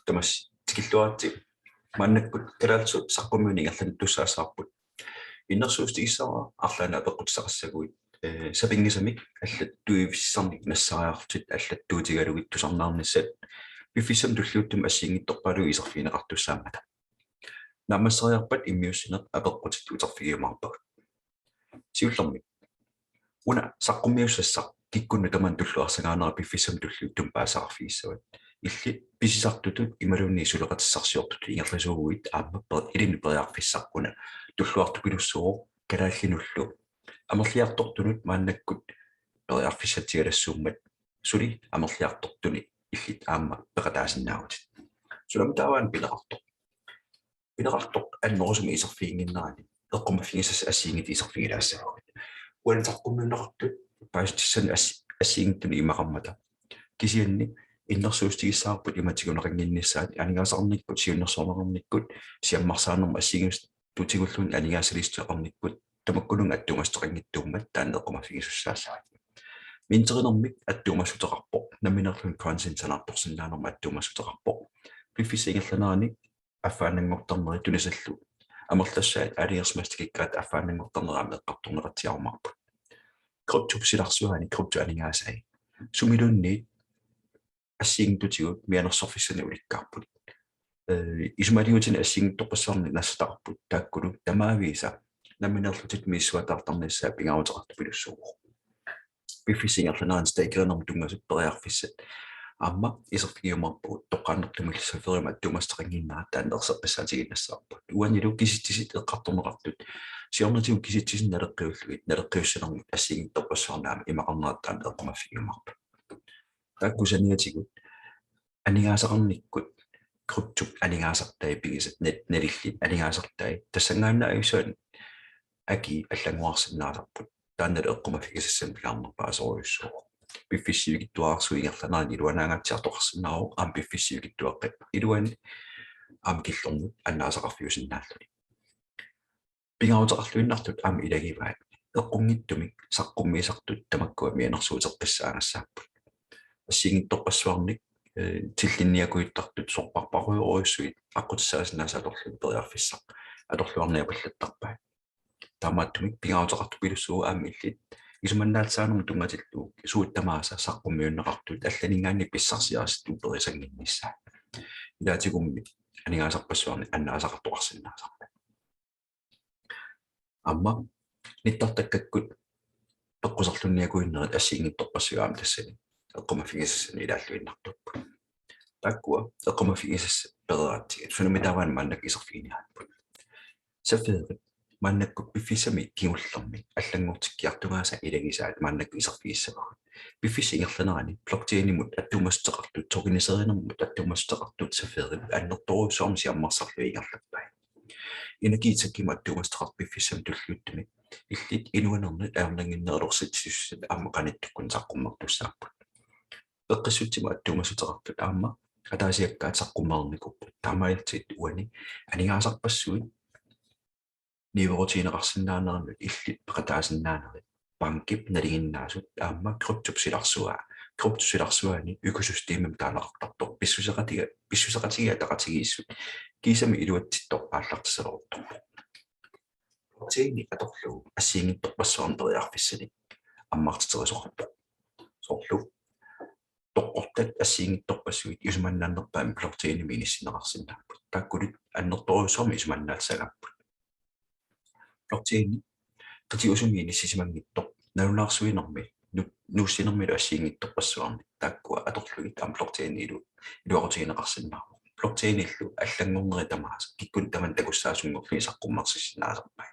tamas tikilluarti mannakkut kalaatsu saqqummiuni allan tussaassaarput innersuustigissara arlana apeqqutissaqassaguit sapingisamik allat tuivissarnik nassariartit allattuutigalugit tusarnaarnissat pifissam tulluuttum assiingittorpalu iserfiineqartussaamata nammassariarpat immiussinaq apeqqutit uterfigiumarpak siullermik una saqqummiussassa kikkunnu taman tulluarsangaanera piffissam tulluuttum paasaarfiissavat illi pisisartutut imalunni suleqatissarsiortut ingerlisuuguit aamapper ilini periarfissarpuna tulluartupilussuuq kalaallinullu amerliartortunut maannakkut periarfissatigalassuummat suli amerliartortuni illit aamma peqataasinnaautit sulamutaawaan pileqartoq annorusumi iserfiinginnerani eqqumaffigisas assiingit iserfigilaassagugit uantarqummiuneqartut paastissan assiingittuni imaqammata kisianni innersuustigissаарput imatiguneqanginnissaat aningaasarnikkut siunnersornernikkut siammarsaanerma assiingus tutigullun aningaasaliisteqarnikkut tamakkulun attumasteqangittuummat taanneqqumaffigisussaassaat minterinermik attuumassuteqarpoq naminerlun consent-sanartorsinnaanerma attuumassuteqarpoq piffisingерлanaani affaanangortarneri tunisallu amerlassaat aliersmastikikkaat affaanangortarneraami eqqartorneratiarmarput kruptupsilarsuaani kruptu aningaasai sumilunniit ассиингтутигут мианерсорфиссани уликкаарпут исмалиутин ассиингтоққассаарни нассатарпут тааккулу тамаависа наминерлутит миссуатаартарниссаа пингаарутеқарту пилуссуугу пиффисингерланаан стейкернерм тунгасут периарфиссат аама исерфигиумарпут тоққааннертумиллсаферима аттумастеқангиннаа таанерсеққиссаатигиннассаарпут уанилу киситтисит эққартормеқартут сиорнатигу киситтисин налеққиуллугит налеққиуссанермут ассиингтоққассаарнаама имақарнератаан эққумаффигиумарпут таккусаниатигут анигаасақарниккут круптук анигаасартай пигисат налиллит анигаасартай тассангаанна аюсуан аки аллангуарсиннаасарпут тааннал эққумаффигисассам пиаарнерпаасоруйуссуу пиффиссивигиттуаарсу ингерланаани илуанаангатсиартоқарсинаару аам пиффиссивигиттуаққип илуани аам киллорнут аннаасақарфиусиннааллуни пингаутеқарлуиннартут аам илагиваат эққунгиттумик саққуммиисартут тамаккуа мианерсуутеққиссаангассааппут ассиингитторпассуарник тиллинниакуиттартут сорпарпаруйоруйуссуит аққутиссаасиннаасаалорлу периарфиссақ аторлуарниапаллаттарпаа таамааттумик пингаутеқарту пилуссуу аамиллит исуманнаалсаанерму тунгатиллуу сууттамааса саққуммиуннеқартут алланингаанни писсарсиарастуу перисангинниссаа илаатигумми анигаасарпассуарни аннаасақартоқарсинаасарпа амма ниттартаккаккут пеққусарлунниакуиннерит ассиингитторпассуаам тассани эққумаффигисассани илааллуиннартуппу таккуа эққумаффигисасса перератсигит феномитаваан маннак исерфигиниааппут сафеерит маннаккут пиффисами кигуллерми аллангортиккиартунгааса илагисаат маннак исерфигиссавагут пиффисингерланерани блокчейнимут аттумастеқартут торганисеринермут аттумастеқартут сафеерит аннерторуусуарми сиаммарсарлуигерлаппай энергитиккима аттумастеқарт пиффисам туллуuttumi illit inuanernet aarnanginnerlorsitissussat aamaqanittуккун саққуммартуссааппут эққиссутсима аттумасутерартут аама атаасиаккаат саққуммаарникуппут таамаилтит уани анигаасарпассуит ниверотинеқарсинаанернут илlit пеқатаасиннаанери банкип налигиннаасут аама круптупсиларсуани экосистемим таанеқартартор писсусеқатига тақатигииссут кисами илуатситтор ааллартисалорторпо тейни аторлу ассиингитторпассуарн периарфиссани аммартитерисорпо сорлу тоққортат ассиингитторпассуит юсманнааннерпаами блокчейни миниссинеқарсинааппут тааккулит аннерторуусуарми юсманнаалсагааппут блокчейни qatiusumini sisimangittoq nalunarsuinermi nuussinermilu assiingittorpassuarni taakkua atorlugit am blockchain-ilu iluaqutigineqarsinnaaru blockchain-illu allangorneri tamaasa kikkun taman takussaasunngorli saqqummarsissinnaasarpai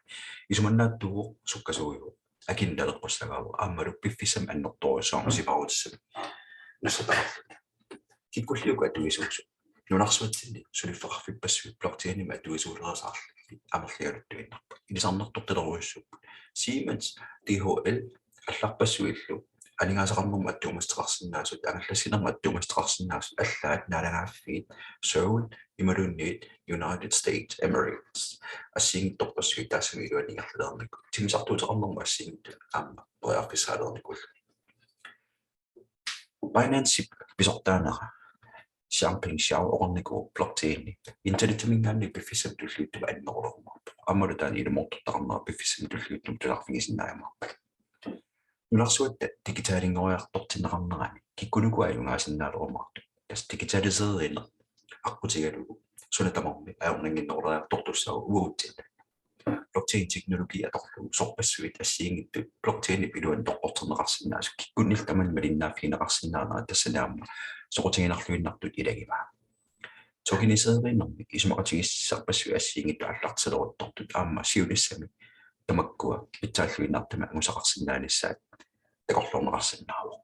isumannaattuuq sukkasuuju akindaleqqussagaaru aammalu piffissam annertorusuarmi siparutissam nassataarlu kikkulliuku atuisuusu nunarsuatsinni sulifferarfippassut blockchain-ima atuisuulersaarlu amerlialuttuinnarpa ilisarnertortileruissup Siemens DHL алларпассуиллу анигаасақарнэрма аттуумастеқарсинаасут аналлассинерма аттуумастеқарсинаасут аллаат наалангааффиит Seoul ималунниит United States Emirates ассиингитторпассуит таасамилуанигерлерник тимисартуутеқарнэрма ассиингитту аама прояарфиссаалерникул Binance писортаанера Champagne show orniku blockchain internetumingaanni piffissam tulluuttuva annerulormarpu ammalutaani ilumortortarnera piffissam tulluuttum tularfigisinnaayamarpa nularsuatta digitaalingoriartortinneqarnerani kikkunuku ajungaasinnaalerumartu tas digitaliseerina аққутигалугу сунатамарми аорнангиннерлаартортуссаа уутит blockchain teknologi аторлугу сорпассуит ассиингитту blockchain пилуан тоққортернеқарсинаасу киккуннил таман малиннааффинеқарсинаанера тассанаама соқутигинарлуиннартут илагива токинисеериннэрми исумақатигиссарпассуи ассиингитту аллартилеруттортут аама сиулиссами тамаккуа питсааллуиннартама агусақарсинааниссаат такорлорнеқарсиннаавоо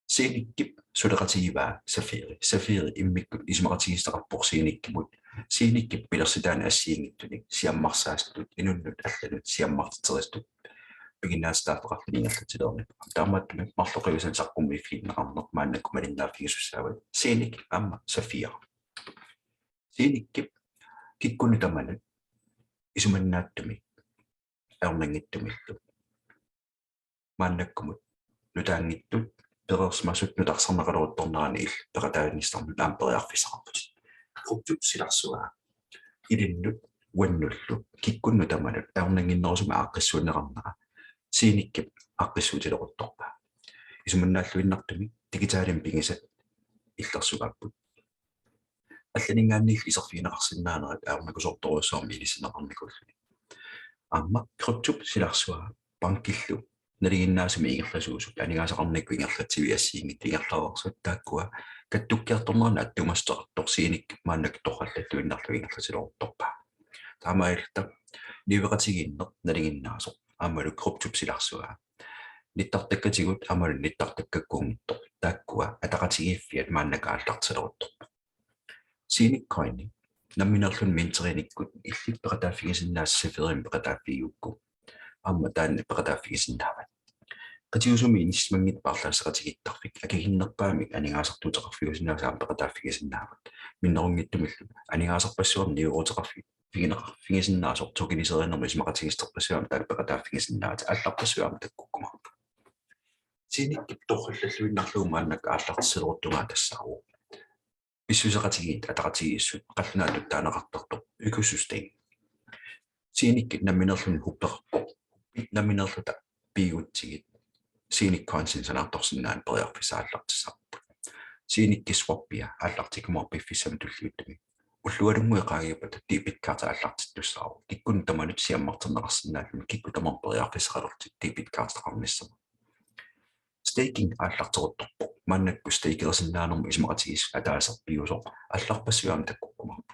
синиккип сулеқатигиваа сафири иммиккут исумақатигиссақарпор синиккимут синиккип пилерситаана ассиингиттуник сиаммарсаастут инуннут алланут сиаммартитеристут пигиннаастаартеқарлинингерлатилерни таамааттуми марлоқивисан саққумми финнеқарнеқ мааннакку малиннааффигиссуссаават синик аама сафира синиккип киккуни таманут исуманнааттуми аернангиттумиллу мааннаккумут нутаангиттут перерсмасут нутарсарнеқалерутторнерани ил пеқатаагнистарнут аампериарфисақарпут круптуп силарсуаа илиннут уаннуллу киккунну таманут аернангиннерусума ааққиссуунеқарнера синиккип ааққиссуутилерутторпа исуманнааллуиннартуми дигитаалим пигисат иллерсугааппут алланингаанниил исерфинеқарсинаанерат аернакусорторуссуарми илисинеқарникуллуни аама круптуп силарсуаа банкиллу налигиннаасуми ингерласуусут анигаасақарникку ингерлатсиви ассиингит ингерлаварсут тааккуа каттуккиарторнерна аттумастеқарторсииник мааннак торраллаллуиннарлу ингерласилорторпа таамаилта нивеқатигиннер налигиннаасо аамалу круптуп силарсуаа ниттартаккатигут аамалу ниттартаккаккунгитто тааккуа атақатигиффиат мааннак ааллартилерутторпа синик койни намминерлун минтериниккут иллик пеқатааффигисиннаассаферим пеқатааффигиукку аама таанна пеқатааффигисиннаават qatiusumi inismangit parlaasaqatigittarfik akigиннерпаамик анигаасартутеқарфигусинаасаам пеқатааффигисиннаават миннеруннгиттумиллу анигаасарпассуарни ниуутеқарфик фигинеқарфигисиннаасор токинисеринерми исмақатигистерпассуам таак пеқатааффигисиннаат алларпассуам таккуккумарпа синиккип торраллаллуиннарлуу мааннак ааллартисилеруттунгаа тассаару писсусеқатигиит атақатигииссут қаллунаалут таанеқартартор экосистем синиккит намминерлун хуппеқарпо намминерлута пигутсигит синик консенс анарторсиннаан периарфисааллартисарпу синикки сваппиа ааллартикумарпиффисам туллиуттами уллуалунгуеқаагиапата дебит-карта ааллартиттуссаару киккун таманут сиаммартернеқарсинааллуми кикку тамар периарфисақалертит дебит-карта-қарниссама стейкинг ааллартерутторпо маннакку стейкерсиннаанерми исмақатигис атаасарпиусо алларпассуам таккуккумарпу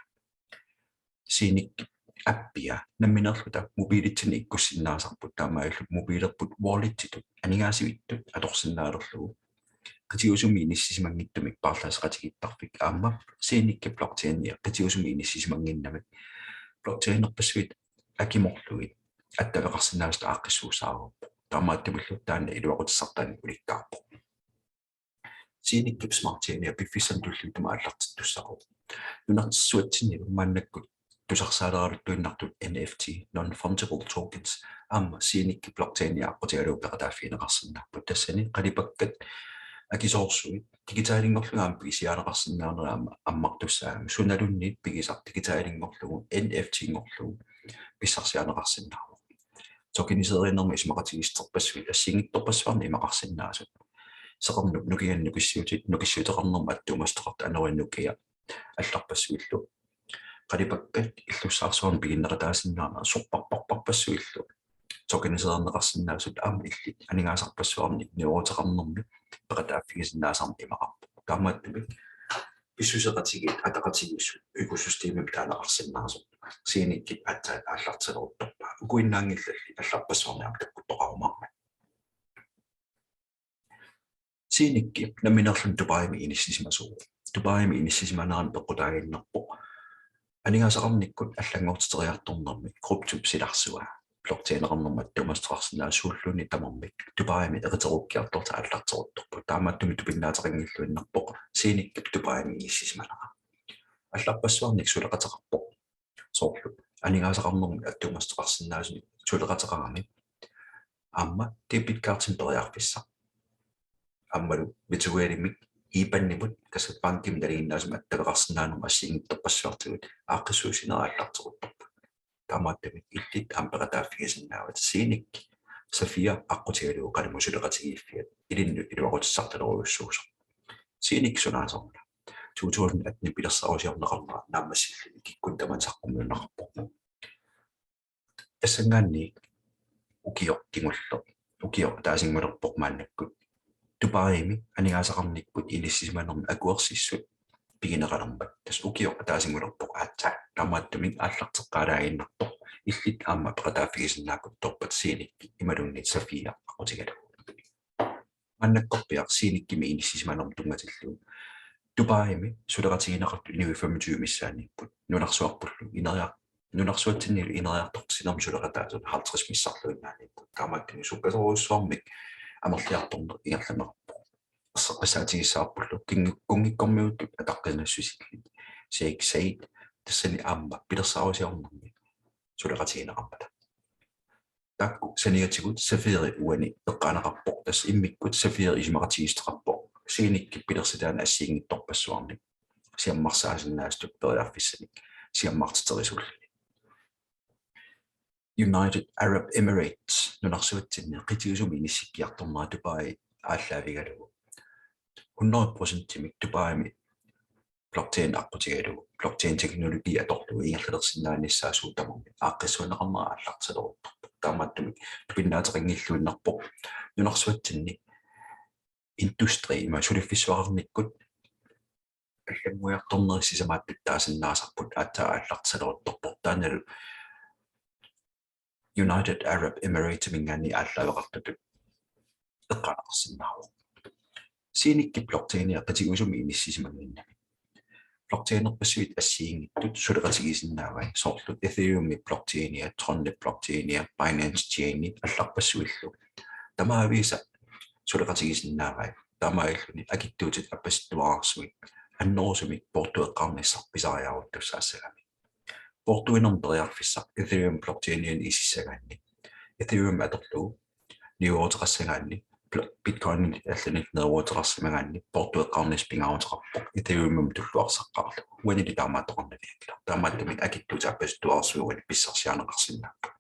синикки аппиа намминерлута мобилитсини иккуссиннаасарпут таамааллу мобилерпут wallet-титут анигаасивиттут аторсиннаалерлугу qatiusumi inissisimangittumik parlaasaqatigittarfik aamma siinikki blockchain-ia qatiusumi inissisimanginnamik blockchain-erpassuit akimorlugit attavaqarsinnaasta aaqqissuusaarup taamaattamullu taanna iluaqutissartaani ulikkaarpo siinikki smart chain-ia piffissam tullutuma allartittussaqu nunartissuatsinnilu maannakkut tusarsaaleeraluttuinnartut NFT non-fungible tokens aamma siinikki blockchain-ia aqqutialuupeqataaffiineqarsinnarput tassani qalipakkat акисоорсуит дигитаалингорлугаам пигисиаанеқарсинаанераама аммартуссаами суналунниит пигисар дигитаалингорлугу NFT-ингорлугу писсарсианеқарсинаару токинисеринерми исмақатигистерпассуит ассингитторпассуарни имақарсинаасут сеқарнук нукиганнукиссуутит нукиссуутеқарнерма аттумастеқарт анериннукия алларпассуиллу қалипаккат иллуссаарсуарни пигиннеқатаасиннаана сорпарпарпарпассуиллу токинисернеқарсинаасут аама иллит анигаасарпассуарни ниуутеқарнерми пеқатааффигисиннаасарми имақарпу таамааттуми писсусеқатигит атақатигиссу экосистемим таанеқарсиннаасо синиккит атсаат ааллартилерутторпа укуиннаангиллалли алларпассуарниам таккуттоқарумарма синикки наминерлун дубайми иниссисимасуу дубайми иниссисиманаан пеқутаагиннерпо анигаасақарниккут аллангуутитериарторнерми круптуп силарсуа blockchain-ernermat tumastarsinnaasuulluuni tamarmik tupaami eqiterukkiartorta аллартерутторпу таамааттуми тупиннаатеқингиллуиннарпо синиккип тупаами иссисиманера алларпассуарник сулеқатеқарпо соорлу анигаасақарнерми аттумастеқарсинаасуни сулеқатеқарами аама дебит картин периарфисса аммалу витуэлимик ипаннипут касат панким даригиннаасум аттакақарсинаанум ассигиттоққассуартигут ааққиссуусинариаллартуқутторпу таамааттамик иллит ампеқатааффигисиннаават сииникки сафия аққутигалуу қалимусулеқатигииффиат илинну илуақутиссарталеруйуссуусо сииникки сунаасорна 2018 пилерсаарусиарнеқарнера нааммассиллини киккун таман саққуммиуннақарпо тассангаанни укиоқ кигулло укиоқ таасингмалерпоқ мааннаккут тупаими анигаасақарникпут илиссисиманерми акуерсиссут пигинеқалермат тас укиоқ таасингмалерпоқ аатсаа таамааттумик ааллартеққалаагиннарто иллит аама пеқатааффигисиннаакут торпат сииникки ималунни сафия ақутигалу маннаккорпиақ сииниккими илиссисиманерми тунгатиллу тупаими сулеқатигинеқарту 25 миссааникпут нунарсуарпуллу инериақ нунарсуатсиннилу инериарторсинерми сулеқатаасут 50 миссарлуиннааниппут таамааттуми суккасоруссуармик амерлиарторнер ингерланерпо ассаққисаатигиссаарпуллу кингиккунгиккормиуттут атаққинассусилли сииксаит тассани аама пилерсаарусиарнерми сулеқатигинеқарпата такку саниатигут сафиери уани эққаанеқарпо тас иммиккут сафиери исимақатигистеқарпо сииникки пилерситаана ассиингитторпассуарник сиаммарсаасиннаастут периарфиссаник сиаммартитерисулли United Arab Emirates нунарсуатсинне қитигусуми иниссиккиарторнера Дубай ааллаавигалугу 100% тимик Дубайми blockchain аққутигалугу blockchain технологи аторлугу ингерлерсинааниссаасуутамерми ааққиссуанеқарнера ааллартилерутторпо таамааттумик пиннаатерингиллуиннарпо нунарсуатсинни индустри има сулиффиссуарерниккут алламмуярторнерисисамааттут таасиннаасарпут аатаа ааллартилерутторпо тааналу United Arab Emirates мингаани ааллавеқартутут эққанеқарсинааву сииникки блокчейниа қатигусуми иниссисимагиннами блокчейнерпассуит ассиингиттут сулеқатигисиннаавай соорлут Ethereum блокчейниа Tron блокчейниа Binance Chain алларпассуиллу тамаависа сулеқатигисиннаавай тамаиллуни акиттуутит аппастуаарсуит аннерусуми портуэққарниссар писариаруттуссаассагами портуинерм периарфиссар Ethereum блокчейниан исиссагаанни Ethereum аторлугу ниуотерассагаанни Bitcoin алланит неруотерассамагаанни портуэққарнис пингаарутеқарпо Ethereum туллуарсаққарлу уанили таамаатоқарнавиакла таамааттамик акиттуут аппастуаарсуугани писсарсианеқарсиннааппа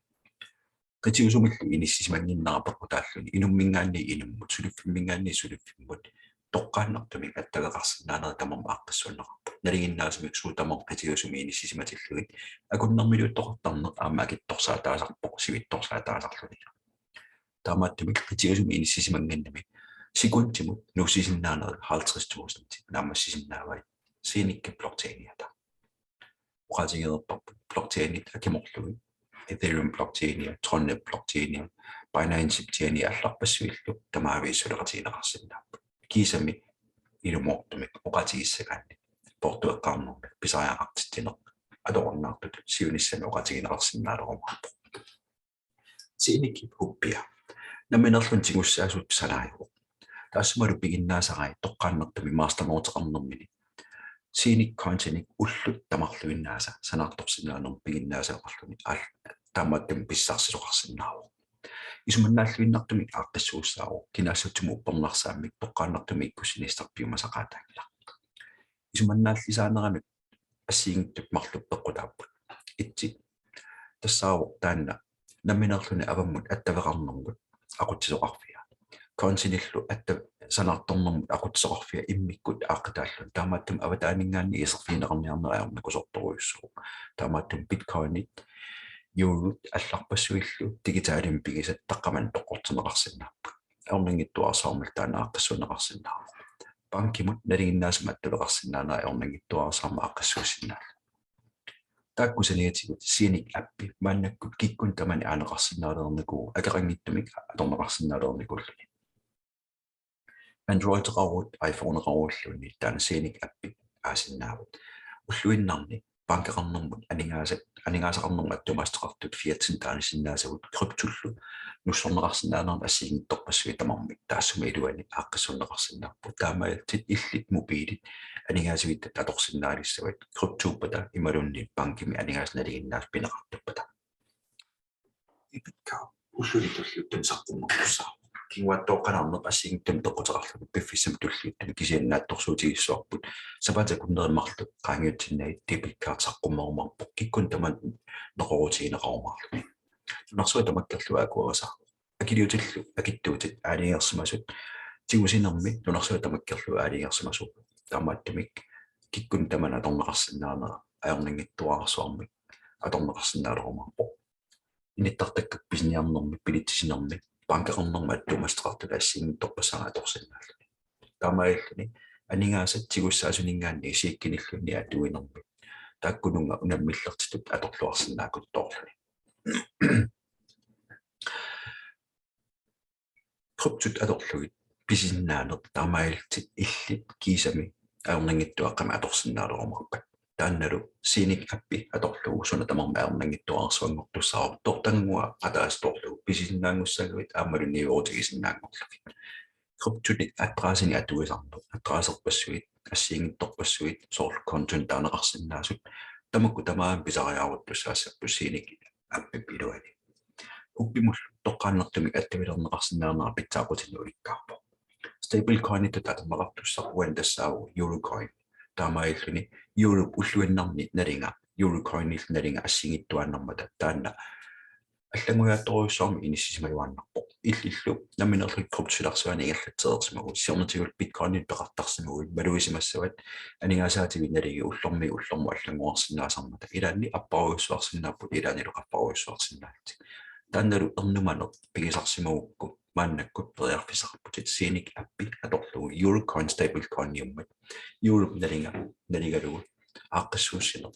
қитигусумиллу иниссисимангиннарапаққу тааллуни инуммингаанни инуммут сулиффиммингаанни сулиффиммут тоққааннартумик аттагеқарсинаанери тамарма аққиссуаннеқарпу налигиннаасумик суутамор қитигусуми иниссисиматиллугит акуннэрмилуттоқартарнеқ аама акитторсаа таасарпоқ сивитторсаа таасарлуни таамааттумик қитигусуми иниссисимангиннами секундтимут нуссисиннаанери 50,000 наамассисиннаавай сииникки блокчейниата уқатигерпарпут блокчейнит акиморлуги Ethereum blockchain, Tron blockchain, Binance Chain алларпассуиллу тамаавииссулеқатигинеқарсиннааппу кисами илумоортумик оқатигиссагаанни портуэққарнерми писариақартиттинеқ адорннаартут сиуниссами оқатигинеқарсиннаалерумарпу сииникки хуппиа наминерлун тигуссаасут салааюу таассумалу пигиннаасарай тоққааннертуми мастерноотеқарнермини синик контеник уллут тамарлуиннааса санаарторсинаанерм пигиннаасаақарлуни аал таамааттум писсаарсилоқарсинааву исуманнааллуиннартумик ааққиссууссаару кинаассутсуму уппернарсааммик тоққааннартуми иккусинистарпиумасақаатаангила исуманнааллисаанерамик ассиингиттуп марлуппеққутааппут итси тассаару таанна наминерлуни аваммут аттавеқарнэрмут ақутсисоқарфиа консиниллу атта санаарторнэрмут ақутсоқарфиа иммиккут ааққитааллун таамааттум аватаанингаанни исерфиинеқарниарнериарна кусорторуйуссуу таамааттум биткоинит юут алларпассуиллу дигитаалим пигисат таққаман тоққортинеқарсинааппу аорнингиттуарсаармал таана аққиссунеқарсинаа банкимут налигиннаасма аттулеқарсинаана аорнингиттуарсаарма аққиссуусинаа тааккусаниатигут синик аппи мааннаккут киккун тамани аанеқарсинаалерникуу акеқангиттумик аторнеқарсинаалерникуллуни Android rawut iPhone rawulluni taana синик аппи аасиннаавут уллуиннарни банкеқарнэрмут анигаасақарнэрму аттумаастеқартут фиатсин таанисиннаасагут криптуллу нуссорнеқарсинаанерна ассигитторпассуи тамармик таассума илуани ааққиссуннеқарсинаарпу таамаалтит иллит мобилит анигаасуиттат аторсиннаалиссават криптууппата ималунни банкими анигаасналигиннаас пинеқартуппата ипикка уллулитуллуттун саққуммерпуссаа кингуаттоққанарнеқ ассигиттам тоққутеқарлу пиффиссам туллиуттам кисианнаатторсуутигиссуарпут сапатакуннериммарлу qaangiutsinnaит дебиткаартаққуммерумарпоқ киккун таман неқорутигинеқарумарлу нарсуа тамаккерлуа акуарасаа акилиутиллу акиттуутит аалингерсимасут тигусинерми нунарсуа тамаккерлуа аалингерсимасу таамааттамик киккун таман аторнеқарсинаанера аернингиттуаарсуарми аторнеқарсинаалерумарпоқ иниттартаккак писниарнерми пилитсинерми банкернерма аттумастеқарту ассингитторпасаа аторсиннааллуни таамаиллуни анингаасат тигуссаасунингаанни сииккиниллунни атуинерми тааккунунга унаммиллертитут аторлуарсинаакуттоорлуни круптут аторлугит писиннаанер таамаиллтит иллит кисами аернингиттуаққама аторсиннаалерумарпак таанналу синик аппи аторлугу сунатамарма аернингиттуаарсуангортуссаа тортангуа атаасторлугу писиннаангуссалуит аамалуниуутигисиннаангорлугит круптут атраасини атуисарнут атраасерпассуит ассиингитторпассуит соорлу контент таанеқарсинаасут тамакку тамаан писариаруттуссаассаппу синик аппи пилуани уппимул тоққааннертумик аттавилернеқарсинаанера питсаақутину уликкаарпо stable coin татамақартуссарпуан тассааву eurocoin таамаиллуни Europe уллуиннарни налинга Eurocoin-ил налинга ассигиттуаннармата таанна аллангуяатторуйссуарми иниссисимаюаннарпо иллиллу наминерлик круптсиларсуани ингерлатсеэртимагу сиорнатигул биткоинит пеқартарсимагу малуисимассават анигаасаатиги налиги уллорми аллангуарсинаасармата илаанни аппаруйссуарсинааппут илаанилу қаппаруйссуарсинаатик таанналу эрнуманер пигисарсимагукку мааннаккут периарфисарпутит синик аппи аторлугу Eurocoin stablecoin юммат Europe налигалугу ааққиссууссинер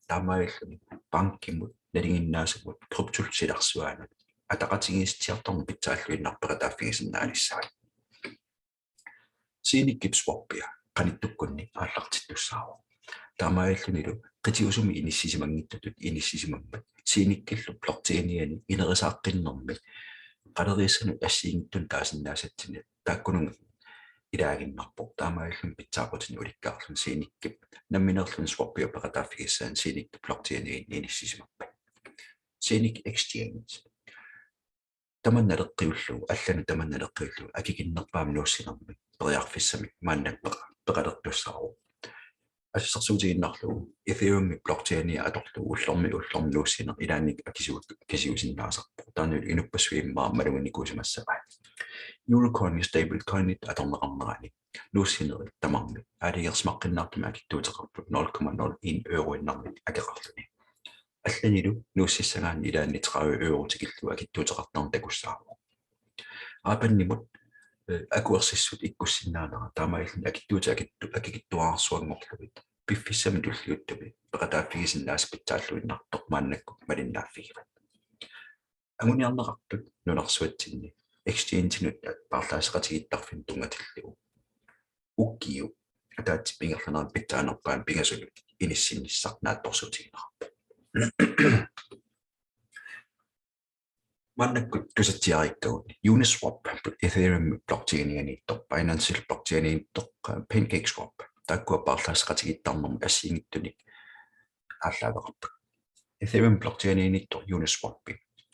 таамаиллуни банкимут налингиннаасагут круптулсиларсуаанат атақатигистиарторни питсааллуиннарпера тааффигисиннаалиссаа синик гипсвоппиа каниттуккунни ааллартиттуссаава таамаиллунилу qitiusumi inissisimangittatut inissisimammat siinikkallu blokchainiani inerisaaqqinnermi qaleriissanut assiingittun taasinnaasatsinat taakkununga ilaaginnarpoq taamaallun pitsaaqutini ulikkaarlun siinikkip namminerlun swappiu peqataaffigiссaan siinikku blokchainiin inissisimappa siinik exchange tamannaleqqiullu allanu tamannaleqqiullu akikinnerpaam nuussinermi periarfissami maannappeqa peqalertussaaru ассерсуутигиннарлугу Ethereum блокчейни аторлу уллорми нууссинер илааник кисиусиннаасарпо таанул инуппассуиммаа малугиникуусимассава Eurocoin stablecoin аторнеқарнерани нууссинери тамарми аалигерсмаққиннаартума акиттуутеқарпут 0,01 евроиннарми акеқарлуни алланилу нууссиссагаани илаани 30 евро тикиллу акиттуутеқартарн такуссааву аапаннимут акуерсиссут иккуссиннаанера таамаиллун акиттуаарсуангорлугит пиффиссами туллиуттуми пеқатааффигисиннаас питсааллуиннартоқ мааннакку малиннааффигиват агуниарнеқартут нунарсуатсинни exchange-нут парлаасеқатигиттарфин тунгатиллугу уккиу атаатси пингерланеран питсаанерпаан пингасулут иниссинниссарнаатторсуутигинерарпу Manakut tusatiariktuun Uniswap Ethereum blockchain-ianittor Binance blockchain-ianittor PancakeSwap taakkua parlaasqatigittarnermi assiingittunik ааллаавеқарпа Ethereum blockchain-ianittor Uniswap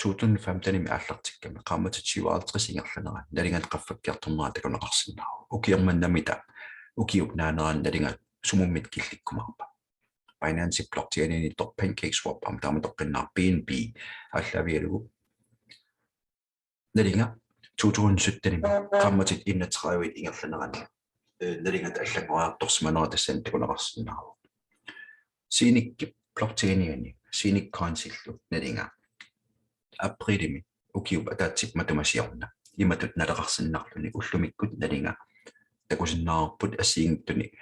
2015-ними ааллартикками qaammatutiuaartris ingерланера налингаат qaffakkiartornera такунеқарсинаа укиерманнамита укиук наанеран налинга сумуммит килликкумарпа Binance blockchain-ianittor PancakeSwap амтааматоққиннаар BNB ааллавиалугу налинга 2017-ними qaammatit иннатеқаруит ингерланерани налингат аллангуаартторсманера тассан такунеқарсинаа синикки блокчейниани синик консиллу налинга априлими укиуп атаатсик матумасиорна иматут налеқарсиннарлуни уллумиккут налинга такусиннаарпут ассиингиттуни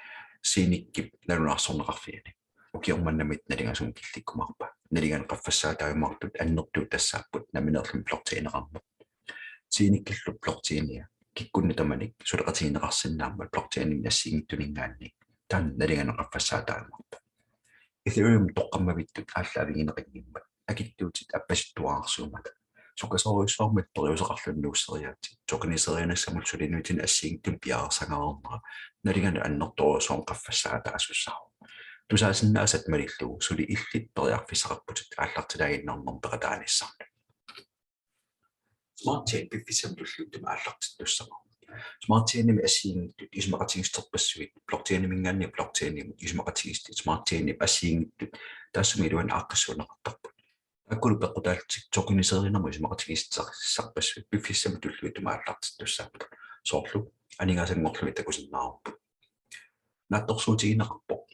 синикки налунаарсорнеқарфиани укиорманнамит налинга сум килликкумарпа налинган qaffассаатаамартут аннертуу тассааппут наминерлун блокчейнеқарнер синиккиллу блокчейния киккунни таманик сулеқатигинеқарсинаамма блокчейнин ассиингиттунингаанни таан налинганеқарфассаатаамарпа Ethereum тоққаммавиттут ааллаавигинеқингимма акиттуутит аппаситтуаарсуумата сукасоруйссуармат периусеқарлуннууссериаати токенисерианассамул сулинуитин ассиингиттун пиаарсангаорнера налингана аннертуорусуун қаффассаатаасуссаа тусаасиннаасат малиллугу сули иллит периарфисеқарпутит ааллартилаагиннарнер пеқатааниссарна smart chain piffisam tulluutuma аллартиттуссама smart chain nimi assiingittut ismaqatigisterpassuit blockchain mingaanni blockchain nimi ismaqatigistut smart chain nimi assiingittut taassumi iluan aaqqassuunaqartarput akkulu peqqutaaltik toqiniseerinamu ismaqatigissarpassuit piffissam tulluutuma аллартиттуссааппут soorlu aningaasangorlumi takusinnaarupput naattorsuutiginaqarpoq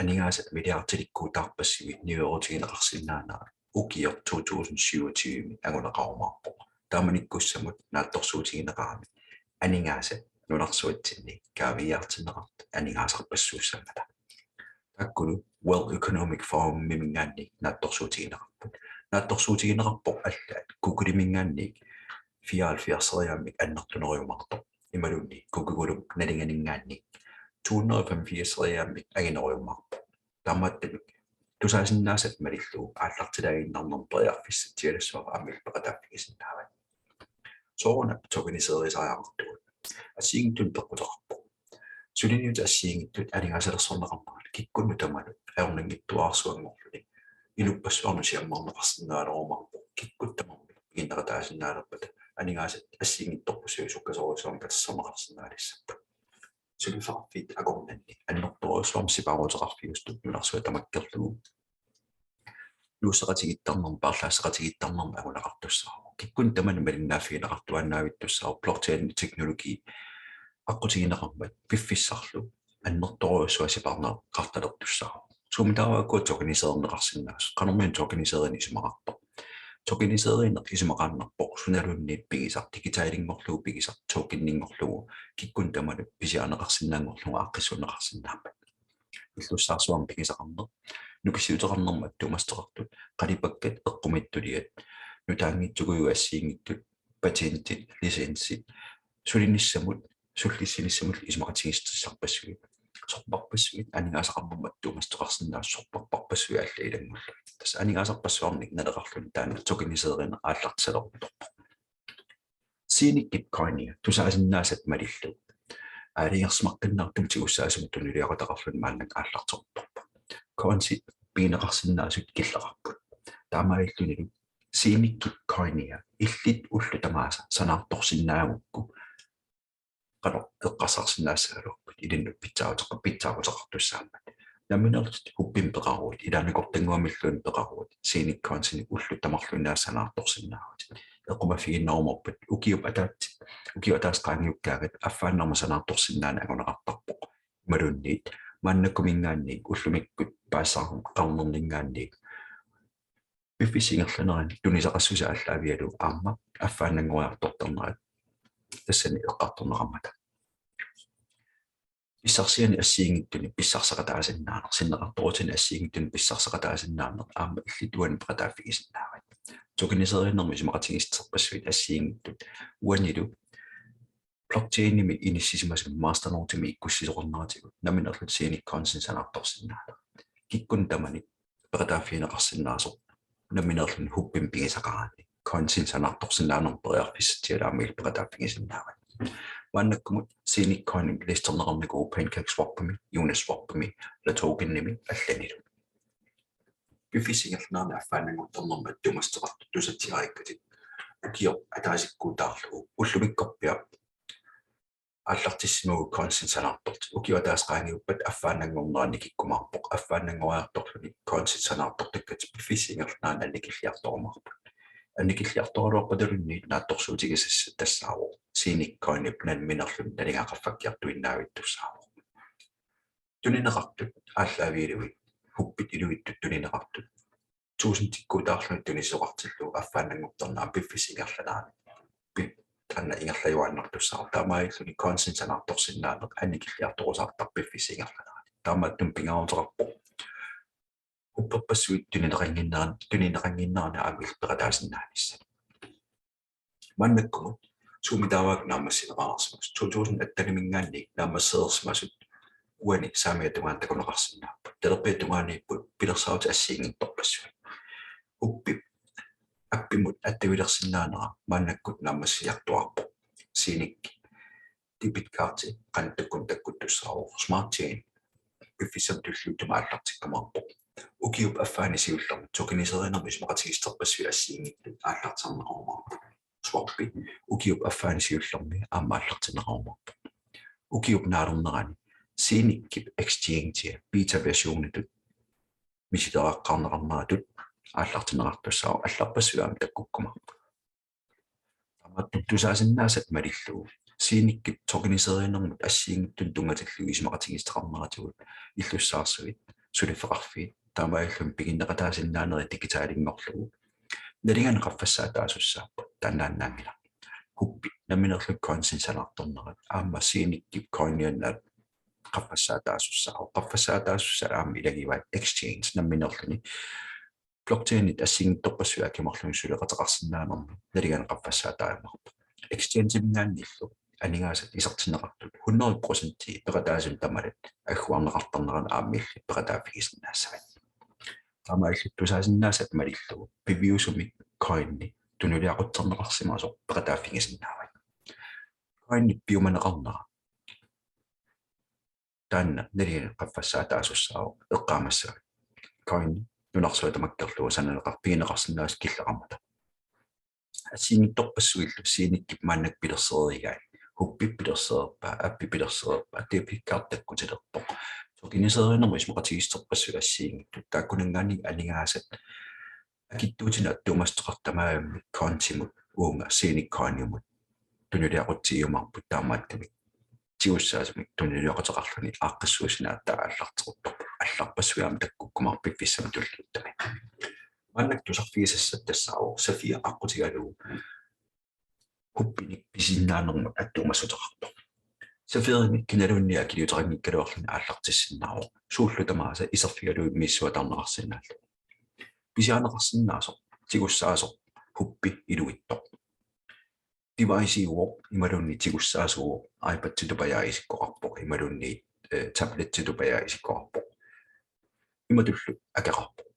aningaasat miliartilikkuutaarpassivit niuerotiginaqarsinnaanaa ukior 2027 angunaqarumaarpoq taamanikkussamut naattorsuutiginaqarami aningaasat nunarsuatsinni kaaviyaartinneqart aningaasarpassuussammata takkulu World Economic Forum mimingaanni naattorsuutiginaqarpoq allaat kukulimingaanni 74 annertuneriumartoq imalunni kukuguluk nalinganingaanni 285 agineriumarpoq taamaattamik tusaasinnaasat malillu aallartilaaginnarnerm periarfissatialassuara amilpeqataaffigisinnaava sooruna toganiseerisaajaqartugut assiingittun peqqutaqarpoq suliniut assiingittut aningaasalersorneqarnaqal kikkunnu tamalu aornangittuaarsuangorluni ilupassuarnu siammarneqarsinnaalerormarpoq kikkuttamarmi ginneqataasinnaalerpata aningaasat assiingittorpusuusukkasorusuam patassorneqarsinnaalissappa sulifaqarfiit agornanni annertorusuam siparuteqarfiustut nunarsuat tamakkerlugu luuseqatigittarnerm paarlaaseqatigittarnerm agunaqartussaaru kikkun tamanu malinnaaffiinaqartuannaavittussaaru blockchain teknologi aqutiginaqarmat piffissarlu annertorussua siparnaa qartalertussaaru suumitaavaakkuut organiseerneqarsinnaas qanormiun organiseerin ismaqartoq tokiniseriinneq ismaqaannarpoq sunalunniit pigisar digitaalingorlugu pigisar tokinninngorlugu kikkun tamalu pisiaaneqarsinnaangorlugu aaqqissuneqarsinnaappat illussaarsuam pigisaqarneq nupisiuteqarnermat tumasteqartut qalipakkat eqqumittuliat nutaanngitsuguyu assiingittut patentit lisenssit sullissinissamut ismaqatigisterssarpassuit sorparpassuit aningaasaqarnermat tumasteqarsinnaas sorparparpassui alla ilangullu tas aningaasarpassuarnik naleqarlun taana tokiniseriina aallartisaleruttorpoq siinikip coinia tusaasinnaasat malillu aalingersmaqqinnartum tigussaasimut tunuliaqataqarlun maannak aallartortorpoq coinsit piineqarsinnaasut killeqarput taamaillunilu siinikip coinia illit ullu tamaasa sanaartorsinnaagukku qano eqqasarsinnaassaaluarput ilinnu pitsaavuteqartussaammat naminerlut huppin peqaruut ilaanikortanguamilluun peqaruut siinik coinsini ullu tamarlunnaassanaartorsinnaagut eqqumafiginnerumorput ukiup ataasqaangiukkaagat affaannerma sanaartorsinnaana agunaqartarpoq malunniit maannakkumingaanniik ullumikkut paassaarum qarnerningaanniik piffisiingerlanerani tunisaqassusa allaavialu aamma affaannangoriartorternerat тассани эққарторнеқармата писсарсиани ассиингиттуни писсарсақатаасиннаанер синнеқарторутини ассиингиттуни писсарсақатаасиннаанер аама иллитуани пеқатааффигисиннаават токинисериннерми исмақатигистерпассуит ассиингиттут уанилу блокчейними иниссисимасим мастернортими иккуссисоқорнаатигут наминерлут синик консен санаарторсиннаанер киккун тамани пеқатааффиинеқарсиннаасо наминерлун хуппин пигисақараани consin sanartorsinnaanor periarfissatialaamil peqataaffigisinnaavат мааннаккумут синик coin листернеқарнику PancakeSwap-пами Uniswap-пами ла токенними алланилу пиффисингерлнаана аффаанангуттернерма тумастеқарту тусатсиариккатик укио атаасиккуутаарлугу уллумиккорпиа аллартиссимагу consin санаарторт укио атаасқаангиуппат аффаанангорнерани киккумаарпоқ аффаанангориарторлуни consin санаартортаккат пиффисингерлнаана алликиллиарторумаарпут анникиллиарторлуарпаталунниит наатторсуутигисасса тассааву синик коиннип нанминерлун налигаақаффаккиартуиннаавиттуссааву тунинеқартут ааллаавиилуи хуппит илуиттут тунинеқартут туусинтиккуутаарлунут тунисоқартиллу аффааннангорторнаа пиффисингерланаани пи танна ингерлаюааннартуссаа таамаиллуни консенсанаарторсиннаанеқ анникиллиарторусаартар пиффисингерланаани таамааттум пингаарутеқарпо uppappassuit tunineqanginnaarna aamil peqataasinnaanisса mannakkugut suumitaavaak naamassineqaarsimus 2008 naamassedersimasut uani saamiatugaan takuneqarsinnaappu telerpiatugaaniipput pilersaaut assiingittorpassuit uppi appimut attavilersinnaanera mannakkut naamassiartuarpo siinikki debitkaarti qantakkun takkuttussaaru smart chain piffissam tulluutuma allartikkamarpo ukiup affaanisiullermu tokiniserinermi ismaqatigisterpassuit assiingittu aallartarneqormaarpu tuarpi ukiup affaanisiullermi aamaallartinaqarmarpu ukiup naalornerani siinikkip exchange beta versionitut misiteraqqarneqarnaratut aallartineqartussaa алларпассуаами таккуккумарпу таматтуссаасиннаасат малиллугу синиккип торганисериинермут ассиингиттун тунгатиллуги исмақатигистеқарнаратигут иллуссаарсугит сулифеқарфиит таамааллум пигиннеқатаасиннаанери дигитаалингорлугу налиган qaffassaa taasussaapu tannaannaamila huppi naminnerluk coinsensalaartornerat aamma siinikkip coiniannaat qaffassaa taasussa aamma ilagivaat exchange naminnerluni blockchainit assiingittorpassuaa kimorlung suleqataqarsinnaanermi naligan qaffassaa taamarpu exchange minnaannillu aningaasat isartineqartut 100% peqataasun tamalat agguarneqartarneran aammiilli peqataafigisnaassavit таамааллуттусаасиннаасат малиллугу пивиусуми коинни тунулиақутсернеқарсимаасо пеқатааффигисиннаават коинни пиуманеқарнера таанна налига қаффассаа таасуссао эққаамассаа коинни нунарсуа тамаккерлугу сананеқарпигинеқарсинаас киллеқармата ассиингитторпассуиллу сииниккип мааннак пилерсеригаи хуппип пилерсеерпаа аппи пилерсеерпаа дебиткаартаккутилерпо Organiseringen is maar iets op beslissing. Daar kunnen we niet alleen ik doe het niet. Doe het maar consumer. Seni consumer. Toen je dat zie je maar putten maar te doen. Tjus toen je dat zag van die akkesuus naar daar laat op. Laat besluiten dat ik maar bevissen moet doen. Maar ik doe zo veel is het zo. Sofia akkutie hoe ben ik bezig nog het doen maar zo toch. Seferini kinalunni akiliutarangikkaluarluni aallartissinnaaro suullutamaasa isarfigaluut missuatarneqarsinnaallu pisiaaneqarsinnaasoq tigussaasoq huppi iluittoq device-iuoq imalunni tigussaaasuuq iPad-tutupajaisikkoqarpoq imalunni tablet-tutupajaisikkoqarpoq imatullu akaqarpoq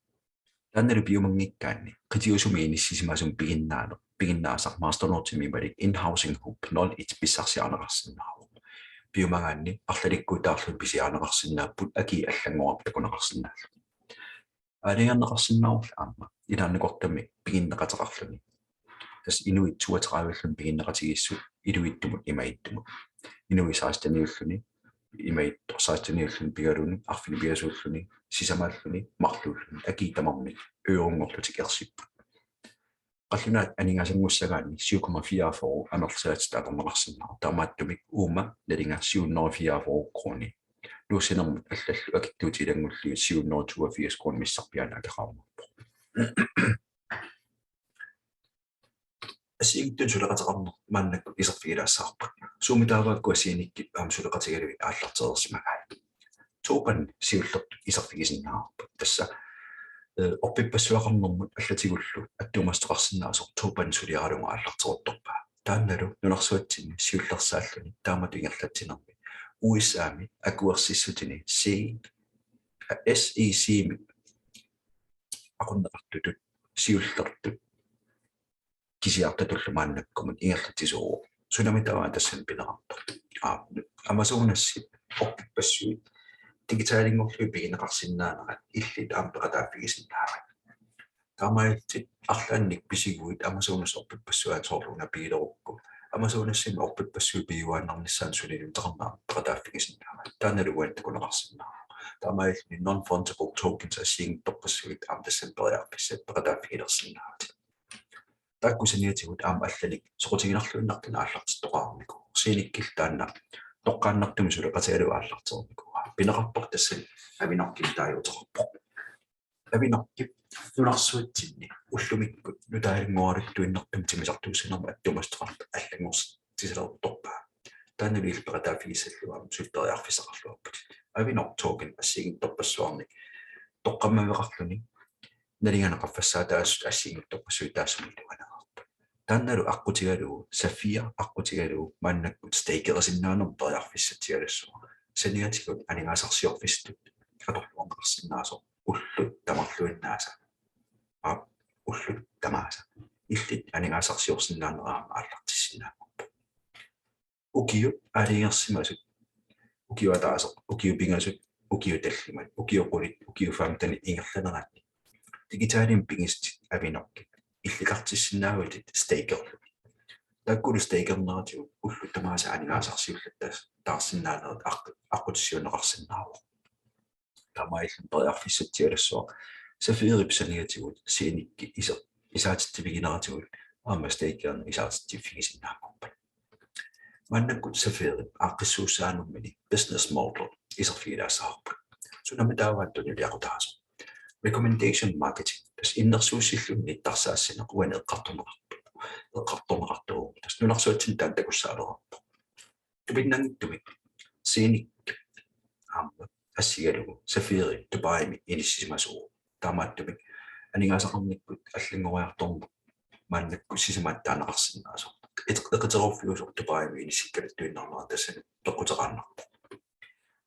taannalu piumangikkaanni qitiusumi inissisimaasun piginnaasaq masternortimi imalik in-housing hub 01 pissarsiaaneqarsinnaaru piumangaanni arlalikkuutaarlu pisiaaneqarsinnaaput aki аллангуартакунеқарсиннаалlu аалиарнеқарсиннаарлу аама илааннеқортами пигиннеқатеқарлуни тас инуит 32-ллун пигиннеқатигиссу илуиттумут имаиттумут инуи саастаниуллуни имаит саастаниуллун пигалуни арфини пигасууллуни сисамааллуни марлууллуни аки тамарми øuнгорлутик ерсиппут qallunaat aningasangusagaanni 7,44 amersaat taatorneqarsinnaa taamaattumik uuma nalinga 744 krooni nuusinermut allallu akittuutilangulliut 782 krooni missarpiana akaqaarmarpo asiigittun suleqataqarner maannakku iserfigilaassаарpa suumitaavaakku asiinikkip aamsuleqatigaluit aallarteersimagaa tuupan siullertu iserfigisinnaarpa tassa oppippassuaqarnermut allatigullu attuumasteqarsinnaasoq tuupan suliaralunga aallarteruttorpaa taannalu nunarsuatsinni siullersaalluni taamatu ingerlatsinermi uissaami akuersissutini SEC aqunneqartutut siullertut kisiartatullu maannakkumun ingerlatisuuruq sunamitavaa tassan pinerartor amasuunassip oppippassuit digitaalingorlu pigineqarsinnaanerat illit aampeqataaffigisinnaavak taamailtit arlaannik pisiguit amasuunas orpippassuaatoorluna piilerukku amasuunassim orpippassui piuaannarnissaan suliluteqarnaa peqataaffigisinnaavak taanaluuattakuneqarsinnaaru taamailni non-fungible tokens assiingittorpassuit aamtassanperiarpissat peqataaffigilersinnaavat taakkusaniatigut aama allalik soqutiginarluinnartuna aallartittoqaarmiku siinikkiltaanna toqqaannartumi suleqatigalu aallarteermiku pineqarpoq tassan avinorkip taajutaqarpoq avinorkip nunarsuatsinni ullumikkut nutaalinguaruttuinnertum timisartuusinerma attumasteqarpa allangors tisalertorpaa taanuli ilpeqataafigisalluaam sulteriarfisaqarluarput avinor token assiigittorpassuarnik toqqammaveqarluni nalinganeqaffassaataasut assiigittorpassuitaasumilluaneqarpa taannalu aqqutigalugu Safia aqqutigalugu maannakkut stakerisinnaanerm teriarfissatigalussua saniatikut aningaasarsiorfistut atorluarneqarsinnaasoq ullut tamarluinnaasa ullut tamaasa illit aningaasarsiorsinnaaneraama aallartissinnaamappu ukiu aaliingersimasut ukiuataasoq ukiupingasut ukiutallimat ukiuqulit ukiufaamtani ingerlaneranni digitaalin pingistit avinorkit illiqartissinnaavatit stakerlu таккулустаикернератигу уллу тамааса анигаасарсиуллаттаас таарсинаанерат аққутиссионеқарсинаавоқ тамаиллун периарфиссатсиалассуа сафиерипсанигатигут сииникки исаатиттивигинератигут аамастаиккиарни исаатиттиффигисиннааққарпат маннаккут сафиерит ааққиссууссаануммини business model исерфигилаассаарпат сунаматаавааттуни лиақутаасо recommendation marketing тас иннерсууссиллунни тарсаассина куани эққартормеқартуу тас нунарсуутсин таантакуссаалерарпо тупиннангиттуми сииник аама ассигалугу сафиери тупаими иниссисимасуу таамааттуми анигаасақарниккут аллингориарторmu мааннакку сисимааттаанеқарсинаасо эққатероффиусо тупаими иниссиккалаттуиннарнера тассани тоққутеқааннарпо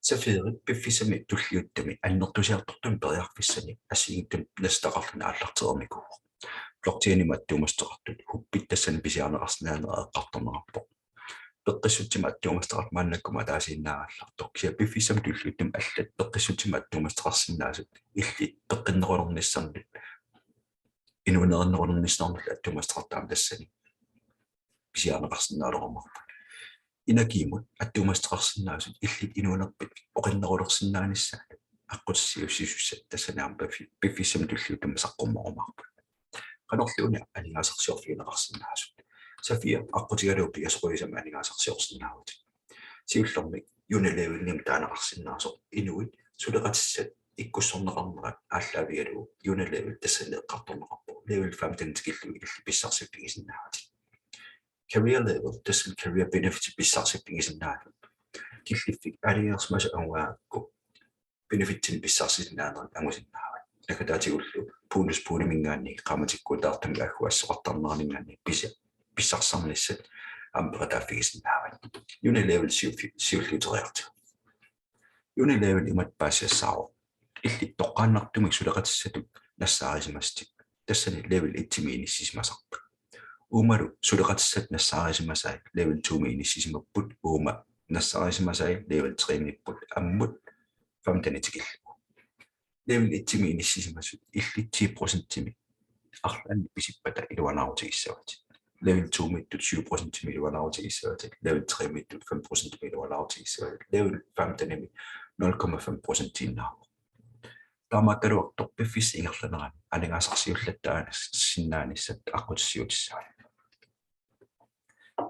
сафиери пиффисами туллиуттами аннертусиартортум периарфиссани ассигиттум настақарлуна ааллартермику блоктианима аттуумастеқартут хуппит тассани писиарнеқарсинаанера эққарторнерарпо пеққиссутсима аттуумастеқарт мааннаккума таасииннаагаллартоқ киа пиффисами туллиуттум аллат пеққиссутсима аттуумастеқарсинаасут илли пеққиннеқулерниссарнут инуинернеқулерниссарнут аттуумастеқартаам тассани писиарнеқарсинаалеромарпут инакимут аттуумастеқарсинаасут иллит инуинерпит оқиннеқулерсинааниссаат аққутиссиуссисуссат тассанаам пиффисами туллиуттум саққумморумарпут канорлууни анигаасарсиорфигинеқарсинаасут сафия аққутигалууппи асоқуисама анигаасарсиорсинаавут сиуллерми юнилевилним таанеқарсинаасо инуит сулеқатиссат иккуссорнеқарнерат ааллаавигалугу юнилевил тассани эққарторнеқарпо level 15 скиллуи илли писсарсиппигисиннаавати career level tassan career benefit pissarsippingisinnaatu killifik aligersmasa anguaakku benefitin pissarsisinnaanera angusinnaavat nakataatiullu puunuspuunimingaanni qaamatikkuutaartami agguassoqartarneraningaanni pissarsarnissat ampeqataaffigisinnaavad unilevel siulluuteriartu unilevel imatpaassiassaaru illi toqqaannartumik suleqatissatut nassaarismasti tassani level 1 inissimasarpa umaru suleqatissat nassaarismasai level 2 inissimapput uma nassaarismasai level 3 nipput ammut 15 tikillu level 1 inissimasut illi 10% timi arlanni pisippata iluanaarutigissavati level 2 mittut 7% timi iluanaarutigissavati level 3 mittut 5% timi iluanaarutigissavati level 15 0,5% tinnaaru таамааккалуартор пиффис ингерланеран анигаасарсиуллаттаана синнаанissat аққутиссиутиссаа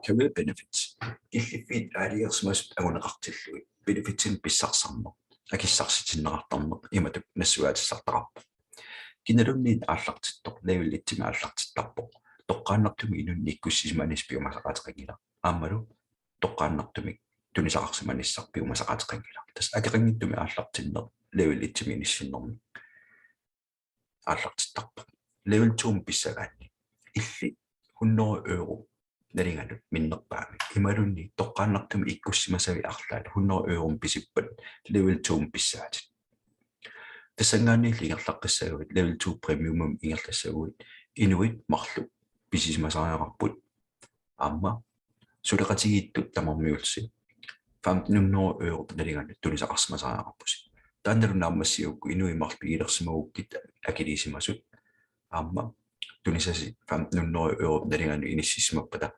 career benefits киллиффит аалиерсмасут агунеқартиллуи benefitsin писсарсарнер акиссарситиннеқартарнеқ иматук нассуаатиссартараппо киналунниин ааллартиттоқ level 1 ааллартиттарпо тоққааннартуми инунни иккуссисиманис пиумасақаатеқангила аамалу тоққааннартуми тунисақарсиманиссар пиумасақаатеқангила тас акеқангиттуми ааллартиннер level 1 миниссиннэрми ааллартиттарпо level 2 писсагаанни илли 100 euro налингалу миннерпаами ималунни тоққааннартуми иккуссимасави арлаат 100 euro писиппат level 2 писсаати тассангаанни лингерлаққиссагуит level 2 premium ингерлассагуит инуит марлу писисимасариақарпут аама сулеқатигииттут тамармиулси 1500 euro налингалу тунисақарсимасариақарпуси таанналунааммассиукку инуимарл пигилерсимагуккит акилисимасут аама тунисаси 1500 euro налингану иниссисимаппата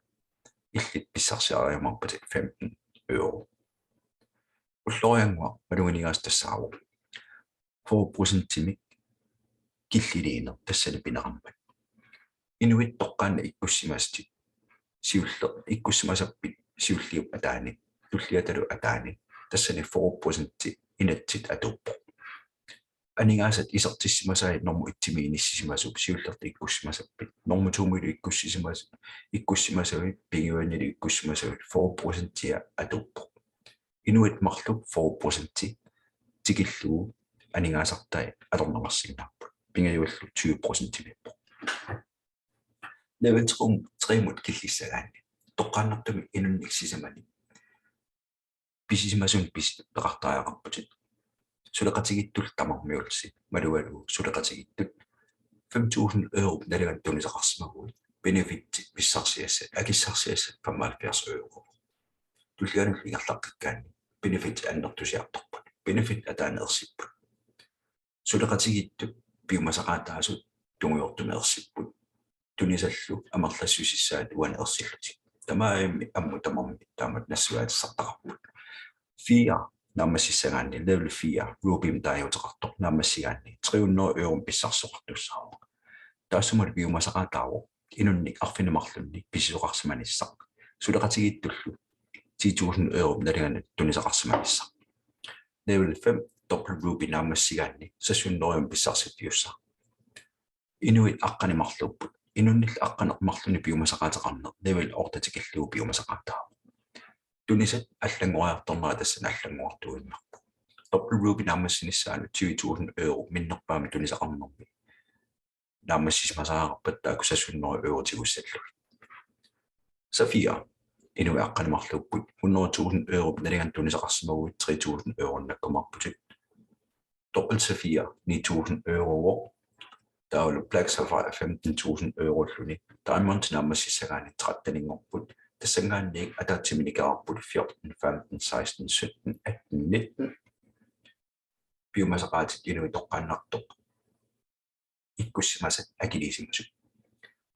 илли писсарсиариамарпат 15 euro уллориангуа малугинигаас тассааву 4% тими киллилиинер тассани пинеқармат инуит тоққаана иккуссимаасти сиуллер иккуссимасаппит сиуллиуп атаани туллиаталу атаани тассани 4% инатсит атуппо анигаасат исертиссимасаи норму итсими иниссисимасуп сиуллерти иккуссимасаппит норму туумилу иккуссимасави пигиуаннили иккуссимасави 4% тиа атуппо инуит марлу 4% тикиллуу анигаасартай алорнерсигнаарпу пингаюуллу 20% тимиппо level 3 мут киллиссагаанни тоққааннартуми инунниксисамани писисимасун пис пеқартариақарпутит сулеқатигиттул тамармиулси малуалу сулеқатигиттут 5000 euro налиган тунисақарсимагуи benefit писсарсиассат акиссарсиассат 75 euro туллианул ингерлаққиккаани benefit аннертусиарторпут benefit атаанеерсиппут сулеқатигиттут пиумасақаатаасут тунгуйортумеерсиппут тунисаллу амерлассусиссаат уанеерсиллути Tamaimi ammu tamammi tamat nassuat sartaqarput 4 naamassissangaanni level 4 Rubim taajutaqartoq naamassigaanni 300 € pissarsoqartussaaru taassumul biumasaqaataaru inunnik arfinumarlunnik pisisoqarsimanissaq suleqatigittullu 10,000 € nalinganat tunisaqarsimanissaq level 5 doppel Rubim naamassigaanni sassunnorium pissarsipiussa inuit aqqanimarluupput inunnill aqqanermarluni biumasaqaataqarneq level 8 tikillu biumasaqaataa tunisat аллангуаартарнера тассана аллангуартуиннарпу doppel Rubim naamassinissaanu 20,000 € minnerpaami tunisaqarnermi naamassismasaqarpat taakusassunnori € tigussallui Safia inui aqqanimarluupput 100,000 € nalingan tunisaqarsimaguit 3,000 € nakkumarputit doppel Safia 9,000 € taulu Black Sapphire 15,000 € lluni Diamond naamassissagaani 13 tassangaanniik ataatsiminiqaarput 14 15 16 17 18 19 biumasaqaatit inui toqqaannartoq ikkussimasat akiliisimusut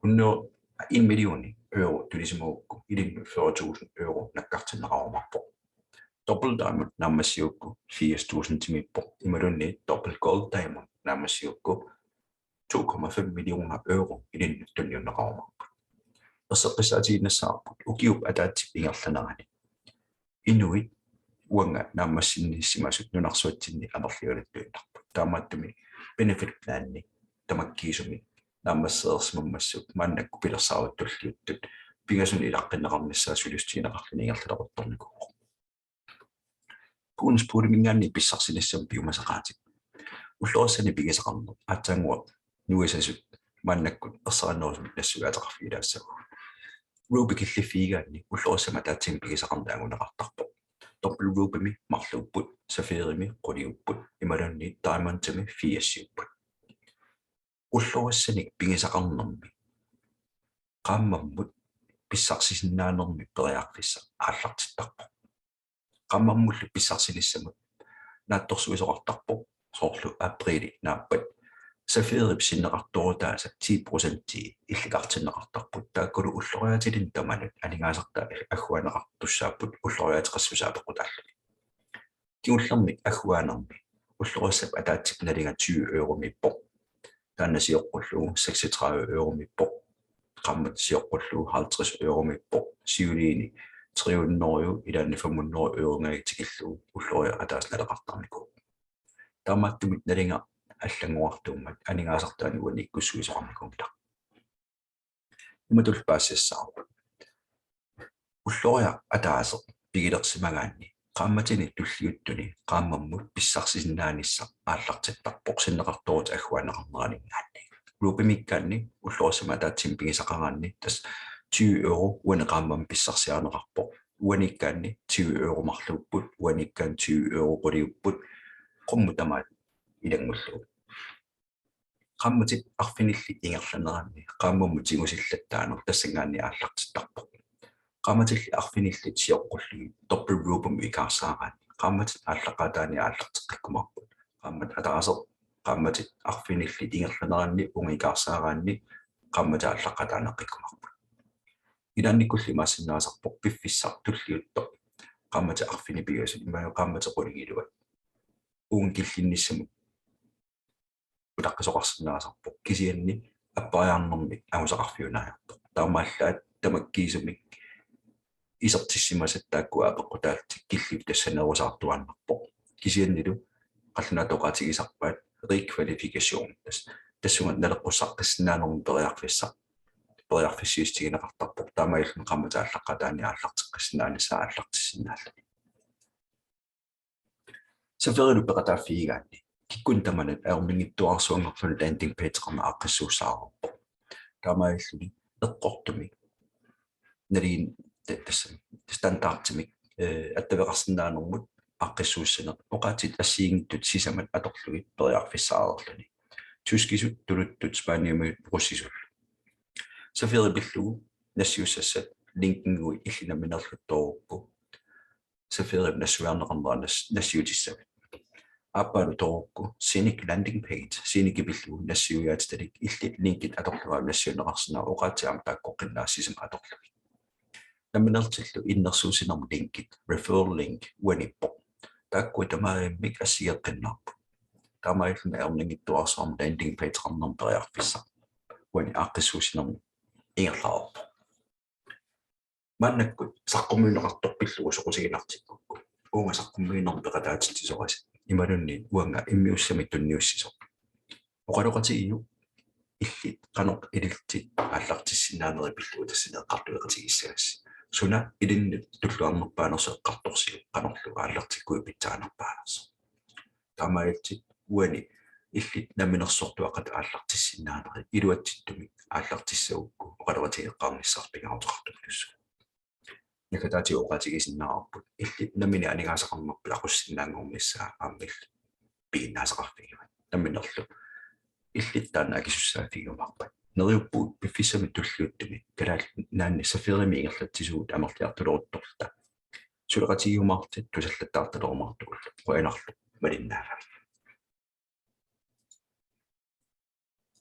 1 million € tulisimuukku 40,000 € nakkartinneqarumarpo doppel diamond naamassiukku 80,000 timippo imalunni doppel gold diamond naamassiukku 2,5 millioner € ilinnuttuniunneqarumarpo erseqqissaatiinnassаарput ukiup ataatip ingerlanerani inuit uanga naamassinnisimasut nunarsuatsinni anerliunattuinnarput taamaattumi benefit planni tamakkiisumi naammasseersmammassut maannakku pilersaaruttulliuttut pingasun ilaqqinneqarnissaa sulustiineqarluni ingerlaleruttornikuuq puunispuulimingaanni pissarsinissam piumasaqaatik уллооссани пигисақарнер аатсаангуа нуисасут мааннаккут ерсараннерусмит нассугаатеқарфигилаассагу Ruby киллиффиигаанни уллооссама таатсин пигисақарнаагунеқартарпо doppel Rubimi марлууппут саферими қулиуппут ималунни diamondтами фиассиуппут уллооссаник пигисақарнерми qaammarmut писсарсисиннаанерми периарфисса ааллартиттарпо qaammarmullu писсарсилиссамут наатторсуисоқартарпо соорлу априли нааппат сафериб синнеқарторутааса 10% илликартиннеқартарпут тааккулу уллориатилин таманут алингаасартаа аггуанеқартуссааппут уллориатеқассусаапеқутааллуни киуллерми аггуанерми уллориссап атаатсип налинга 20 € миппо тааннасиоққуллугу 36 € миппо qammat siоққуллугу 50 € миппо сиулиини 300 илаанни 500 € ngagtikillugu уллориа атааслалеқартарнику таамааттумит налинга аллангуартууммат анингаасартаани уани иккуссуисоқарникумта иматул паассассаарпу уллориа атаасеқ пигилерсимагаанни qaammatini tulliuttuni qaammammut pissarsisinnaanissa ааллартиттарпоқ синнеқарторут аггуанеқарнеранигаанни рупимиккаанни уллоорсама таатсим пигисақараанни тас 20 € уани qaamman pissarsiарнеқарпоқ уаниккаанни 20 € марлууппут уаниккаан 20 € qoliupput qummutamaat илангуллу qaammatit arfinilli ingerlaneranni qaammammut singusillаттаанер тассангаанни ааллартиттарпоқ qaammatilli arfinillit siоққуллуги doppel Rubim икаарсаараани qaammatit ааллаққатаани ааллартеққиккумарпут qaammat атаасеқ qaammatit arfinillit ingерlaneranni ungikaarsaaраанни qaammat ааллаққатаанеққиккумарпут иланникулли маасиннаасарпоқ пиффиссар туллиутто qaammat arfini пигасут имаа qaammat qulигилуат унгиллинниссамут утаққисоқарсинаасарпоқ кисианни аппариарнэрми агусақарфиунааярпоқ таамааллаат тамаккиисумик исертиссимасат тааккуа апеққутаалтик киллив тассанерусаартуаннарпоқ кисианнилу қаллунатоқатигисарпаат реквалификацион тассугат налеққуссаққиссинаанерми периарфиссиистигинеқартарпоқ таамаиллун қамматааллаққатаани ааллартеққиссинааниссаа ааллартиссинааллани саферилу пеқатааффигигаанни киккун таманат аермингиттуарсуангерфун ландинг пейджерма аққиссуусаарерпо таамаиллуни эққортуми налиин тассам стандартимик аттавеқарсинаанермут аққиссууссанер оқаатит ассиингиттут сисамат аторлуги периарфиссаарерлуни тускисут тулуттут спааниуми руссисуллу саферибиллугу нассиуссассат линкингуи иллинаминерлутторуппу сафериб нассуарнеқарнераа нассиутиссавит аппалу торукку scenic landing page scenic-ибиллугу нассиуяатиталик илли линкит аторлугаа нассиунеқарсинаа оқаатиама тааккоққиннаассисам аторлуги наминертиллу иннерсуусинарму линкит referral link уаниппо тааккуи тамааммик ассиеққиннаарпу тамаиллуна ернингиттуарсаарма landing page qarnarm периарфисса уани ааққиссуусинарму ингерлаарпу маннаккут саққуммиунеқарторпиллугу соқусигинартиккукку уунга саққуммиунерм пеқатаатитсисорас ималунни уанга иммиуссами тунниуссисо оқалоқатигиу иллит қанеқ илилтит ааллартиссинаанери пиллугу тассинеэққартуеқатигиссагас суна илинни туллуарнерпаанерсеэққарторсигу қанерлуга ааллартиккуи питсаанерпаанерсо тамаилтит уани иллит наминерсортуақат ааллартиссинаанери илуатситтуми ааллартиссагукку оқалоқатигеққарниссаарпигаартоқартулуссу никатати оқатигисиннаарпут иллит намини анигаасақарнерпу ақуссиннаангормиссаа ааммил пииннаасақарфигива наминерлу иллит таана акисуссаафигумарпат нериуппуут пиффисами туллууттуми калаал наанни саферими ингерлатсисуут амерлиартулерутторта сулеқатигиумаартит тусаллаттаарталерумартугулла қуанарлу малиннаафами